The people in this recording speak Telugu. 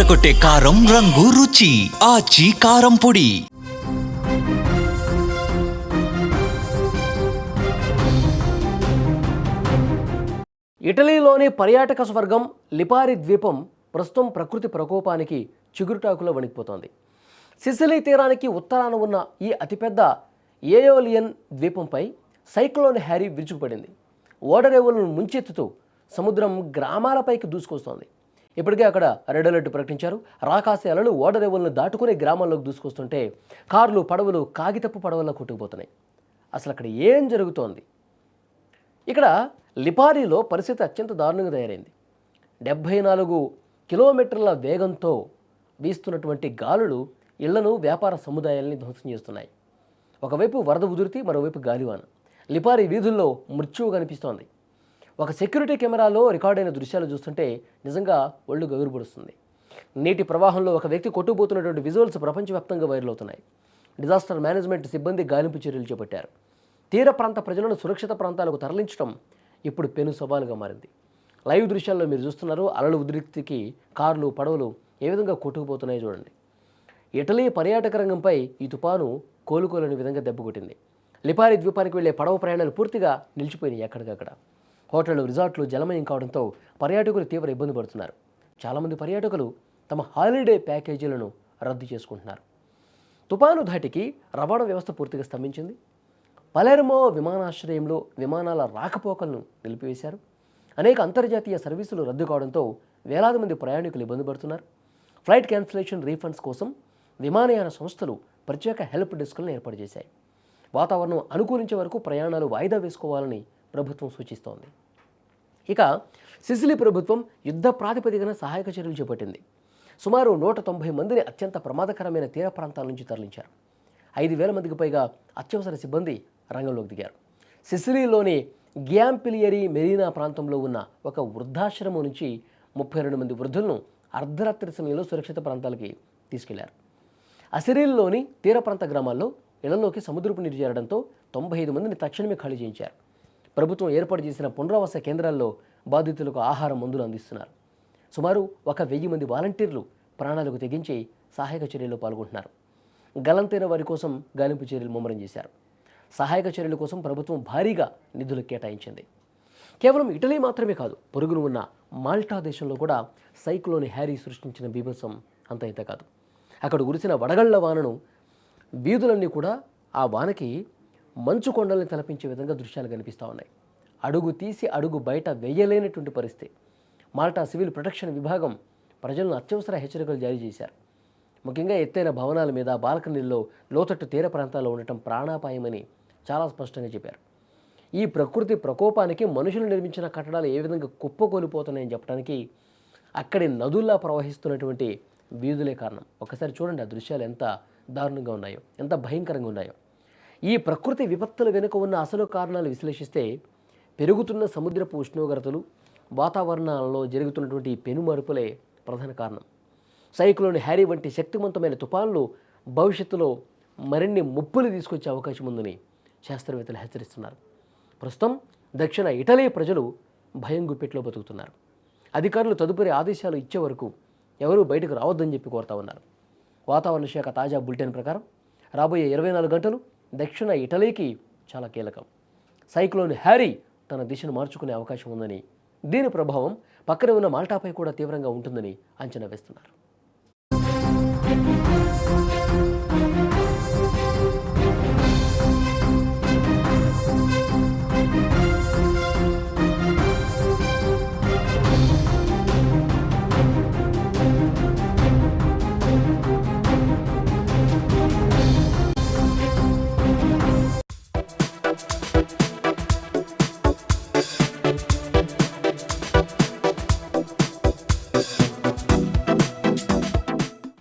అదరకొట్టే కారం రంగు రుచి ఆచి కారం పొడి. ఇటలీలోని పర్యాటక స్వర్గం లిపారి ద్వీపం ప్రస్తుతం ప్రకృతి ప్రకోపానికి చిగురుటాకులో వణికిపోతోంది. సిసిలీ తీరానికి ఉత్తరాన ఉన్న ఈ అతిపెద్ద ఏయోలియన్ ద్వీపంపై సైక్లోన్ హ్యారీ విరుచుకుపడింది. ఓడరేవులను ముంచెత్తుతూ సముద్రం గ్రామాలపైకి దూసుకొస్తోంది. ఇప్పటికే అక్కడ రెడ్ అలర్ట్ ప్రకటించారు. రాకాసి అలలు ఓడరేవులను దాటుకుని గ్రామాల్లోకి దూసుకొస్తుంటే కార్లు, పడవలు కాగితపు పడవల్లో కొట్టుకుపోతున్నాయి. అసలు అక్కడ ఏం జరుగుతోంది? ఇక్కడ లిపారీలో పరిస్థితి అత్యంత దారుణంగా తయారైంది. 74 కిలోమీటర్ల వేగంతో వీస్తున్నటువంటి గాలులు ఇళ్లను, వ్యాపార సముదాయాల్ని ధ్వంసం చేస్తున్నాయి. ఒకవైపు వరద ఉధృతి, మరోవైపు గాలివాన. లిపారీ వీధుల్లో మృత్యువు కనిపిస్తోంది. ఒక సెక్యూరిటీ కెమెరాలో రికార్డైన దృశ్యాలు చూస్తుంటే నిజంగా ఒళ్ళు గగురుపొడుస్తుంది. నీటి ప్రవాహంలో ఒక వ్యక్తి కొట్టుకుపోతున్నటువంటి విజువల్స్ ప్రపంచవ్యాప్తంగా వైరల్ అవుతున్నాయి. డిజాస్టర్ మేనేజ్మెంట్ సిబ్బంది గాలింపు చర్యలు చేపట్టారు. తీర ప్రాంత ప్రజలను సురక్షిత ప్రాంతాలకు తరలించడం ఇప్పుడు పెను సవాలుగా మారింది. లైవ్ దృశ్యాల్లో మీరు చూస్తున్నారు. అలల ఉద్రిక్తికి కార్లు, పడవలు ఏ విధంగా కొట్టుకుపోతున్నాయో చూడండి. ఇటలీ పర్యాటక రంగంపై ఈ తుపాను కోలుకోలేని విధంగా దెబ్బకొట్టింది. లిపారీ ద్వీపానికి వెళ్లే పడవ ప్రయాణాలు పూర్తిగా నిలిచిపోయినాయి. ఎక్కడికక్కడ హోటళ్లు, రిసార్ట్లు జలమయం కావడంతో పర్యాటకులు తీవ్ర ఇబ్బంది పడుతున్నారు. చాలామంది పర్యాటకులు తమ హాలిడే ప్యాకేజీలను రద్దు చేసుకుంటున్నారు. తుపాను ధాటికి రవాణా వ్యవస్థ పూర్తిగా స్తంభించింది. పలెర్మో విమానాశ్రయంలో విమానాల రాకపోకలను నిలిపివేశారు. అనేక అంతర్జాతీయ సర్వీసులు రద్దు కావడంతో వేలాది మంది ప్రయాణికులు ఇబ్బంది పడుతున్నారు. ఫ్లైట్ క్యాన్సిలేషన్, రీఫండ్స్ కోసం విమానయాన సంస్థలు ప్రత్యేక హెల్ప్ డెస్క్లను ఏర్పాటు చేశాయి. వాతావరణం అనుకూలించే వరకు ప్రయాణాలు వాయిదా వేసుకోవాలని ప్రభుత్వం సూచిస్తోంది. ఇక సిసిలీ ప్రభుత్వం యుద్ధ ప్రాతిపదికన సహాయక చర్యలు చేపట్టింది. సుమారు 190 మందిని అత్యంత ప్రమాదకరమైన తీర ప్రాంతాల నుంచి తరలించారు. 5,000 మందికి పైగా అత్యవసర సిబ్బంది రంగంలోకి దిగారు. సిసిలీలోని గ్యాంపిలియరీ మెరీనా ప్రాంతంలో ఉన్న ఒక వృద్ధాశ్రమం నుంచి 32 మంది వృద్ధులను అర్ధరాత్రి సమయంలో సురక్షిత ప్రాంతాలకి తీసుకెళ్లారు. అసిరిల్లోని తీర ప్రాంత గ్రామాల్లో ఇళ్లలోకి సముద్రపు నీరు చేరడంతో 95 మందిని తక్షణమే ఖాళీ చేయించారు. ప్రభుత్వం ఏర్పాటు చేసిన పునరావాస కేంద్రాల్లో బాధితులకు ఆహారం, మందులు అందిస్తున్నారు. సుమారు 1,000 మంది వాలంటీర్లు ప్రాణాలకు తెగించి సహాయక చర్యల్లో పాల్గొంటున్నారు. గల్లంతైన వారి కోసం గాలింపు చర్యలు ముమ్మరం చేశారు. సహాయక చర్యల కోసం ప్రభుత్వం భారీగా నిధులు కేటాయించింది. కేవలం ఇటలీ మాత్రమే కాదు, పొరుగును ఉన్న మాల్టా దేశంలో కూడా సైక్లోన్ హ్యారీ సృష్టించిన బీభత్సం అంత ఇంత కాదు. అక్కడ కురిసిన వడగళ్ల వానను వీధులన్నీ కూడా ఆ వానకి మంచు కొండల్ని తలపించే విధంగా దృశ్యాలు కనిపిస్తూ ఉన్నాయి. అడుగు తీసి అడుగు బయట వేయలేనటువంటి పరిస్థితి. మాల్టా సివిల్ ప్రొటెక్షన్ విభాగం ప్రజలను అత్యవసర హెచ్చరికలు జారీ చేశారు. ముఖ్యంగా ఎత్తైన భవనాల మీద, బాల్కనీల్లో, లోతట్టు తీర ప్రాంతాల్లో ఉండటం ప్రాణాపాయమని చాలా స్పష్టంగా చెప్పారు. ఈ ప్రకృతి ప్రకోపానికి మనుషులు నిర్మించిన కట్టడాలు ఏ విధంగా కుప్పకూలిపోతున్నాయని చెప్పడానికి అక్కడి నదుల్లా ప్రవహిస్తున్నటువంటి వీధులే కారణం. ఒకసారి చూడండి, ఆ దృశ్యాలు ఎంత దారుణంగా ఉన్నాయో, ఎంత భయంకరంగా ఉన్నాయో. ఈ ప్రకృతి విపత్తుల వెనుక ఉన్న అసలు కారణాలు విశ్లేషిస్తే పెరుగుతున్న సముద్రపు ఉష్ణోగ్రతలు, వాతావరణాలలో జరుగుతున్నటువంటి పెనుమరుపులే ప్రధాన కారణం. సైక్లోన్ హ్యారీ వంటి శక్తివంతమైన తుఫాన్లు భవిష్యత్తులో మరిన్ని ముప్పులు తీసుకొచ్చే అవకాశం ఉందని శాస్త్రవేత్తలు హెచ్చరిస్తున్నారు. ప్రస్తుతం దక్షిణ ఇటలీ ప్రజలు భయం గుప్పెట్లో బతుకుతున్నారు. అధికారులు తదుపరి ఆదేశాలు ఇచ్చే వరకు ఎవరూ బయటకు రావద్దని చెప్పి కోరుతా ఉన్నారు. వాతావరణ శాఖ తాజా బులెటిన్ ప్రకారం రాబోయే 24 గంటలు దక్షిణ ఇటలీకి చాలా కీలకం. సైక్లోన్ హ్యారీ తన దిశను మార్చుకునే అవకాశం ఉందని, దీని ప్రభావం పక్కనే ఉన్న మాల్టాపై కూడా తీవ్రంగా ఉంటుందని అంచనా వేస్తున్నారు.